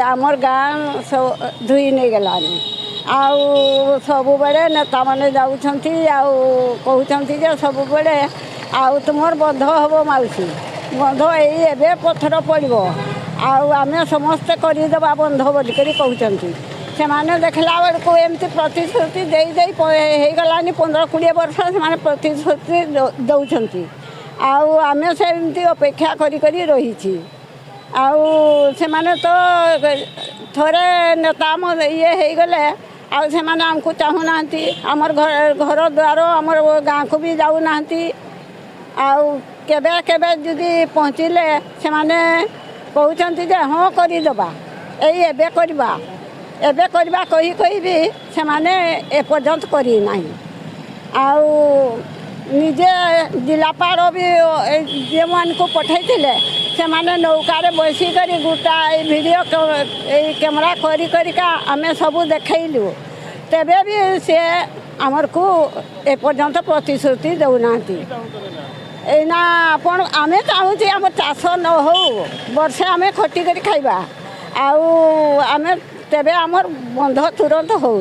आमर गाँ सब धुई नहीं गलानी आउ सब बेले नेता मैंने जाऊँच कहते सब बेले आउ तुमर बंध हम मौसी बंध ये पत्थर पड़ो आम समस्ते करदे बंध बोलिक कहते से मैंने देखला बेलू एमती प्रतिश्रुति देगलानी 15-20 वर्ष से प्रतिश्रुति दौरान आम से अपेक्षा करी रही आउ से माने तो थोड़े नेता ये हो गले आउ से माने हमको चाहूना आमर घर द्वार आमर गाँ को भी जाऊना आउ केबे केबे जदि पहुँचले से माने कहते हाँ करदे एबे करवा कही भी से माने एपर्यंत करना आउ निजे जिलापाल भी जे मान को पठे से माने नौकार बसिक गोटा वीडियो कैमरा करिका आम सब देखलु तेबे भी सी आमर को एपर्यंत प्रतिश्रुति देना एना आपण आम चाहूँ आम चाष न हो वर्षे आम खटिक खाइबा आम तेबे आमर बंध तुरंत हो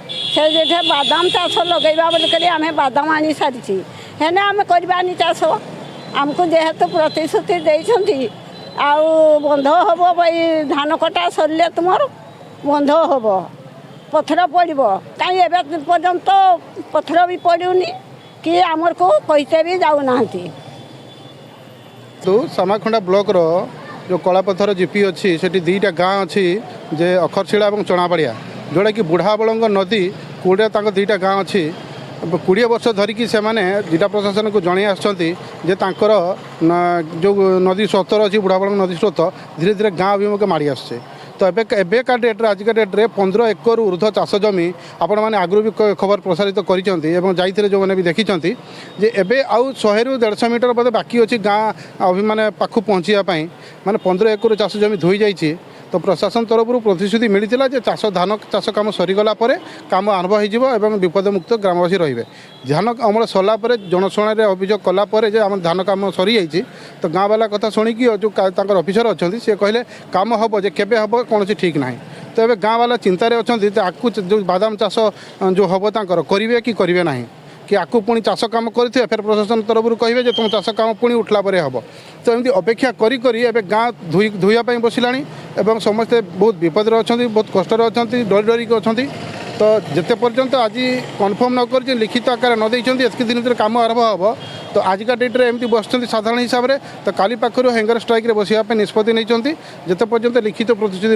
से जे बादाम चाष लगेगा बोलिक आम बादाम आनी सारी हेने आम करवानी चाष आमको जेहेतु प्रतिश्रुति देती आउ बंध हम भाई धान कटा सरले तुम बंध हम पत्थर पड़ो कहीं पर्यंत पत्थर भी पड़ूनी कि आमर को कहते भी जाऊना तो सामाखंडा ब्लॉक रो जो कलापथर जीपी अच्छी से दीटा गाँ अच्छी जे अखरशिला और चणापाड़िया जोड़ा कि बुढ़ा बलंग नदी कूड़े दीटा गाँ अच्छी 20 वर्ष धरिकी से जिला प्रशासन को जन आसर जो नदी स्रोत अच्छी बुढ़ाबलंग नदी स्रोत धीरे धीरे गाँ अभिमुखे माड़ी आसছে तो एबेका डेट्रे आजिका डेट्रे 15 एकर ऊर्ध्व चाष जमी आपण मैंने आगु भी खबर प्रसारित कर जाइए जो मैंने भी देखी जे एबे आउ 100 ରୁ 150 मीटर बोधे बाकी अच्छी गाँ अभिमान पाखु पहुँचापी माने 15 एकर चाष जमी धोई जाइए तो प्रशासन तरफ प्रतिश्रुति मिलता जे धान चाष कम सरीगला कम आरंभ हो विपदमुक्त ग्रामवासी रे धान अमल सरला जनशुणाई अभियोग कलापर आम धान कम सरी जाइए तो गाँ वाला कथा शुणिकी जो ऑफिसर अच्छा सी कहले कम हम जे केबे हम कौन ठीक ना तो ये गाँ वाला चिंतार अच्छा आपको जो बादाम चाष जो हम करेंगे कि करेंगे ना कि आपको पुणी चाष कम करेंगे फिर प्रशासन तरफ कहे तुम चाष कम पुणी उठला हम तो एमती अपेक्षा करी गाँ धोईवाई बसला एवं समस्ते बहुत विपद अच्छा बहुत कष्ट अच्छा डरी डरिक अच्छा तो जिते पर्यंत आज कन्फर्म न कर लिखित आकार न देते एत दिन भर कम आरंभ हम तो आजिका डेट्रे एमती बस साधारण हिसाब से तो काली पाखर हैंगर स्ट्राइक बसापी निष्पत्ति नहीं जिते पर्यंत लिखित प्रतिश्रुति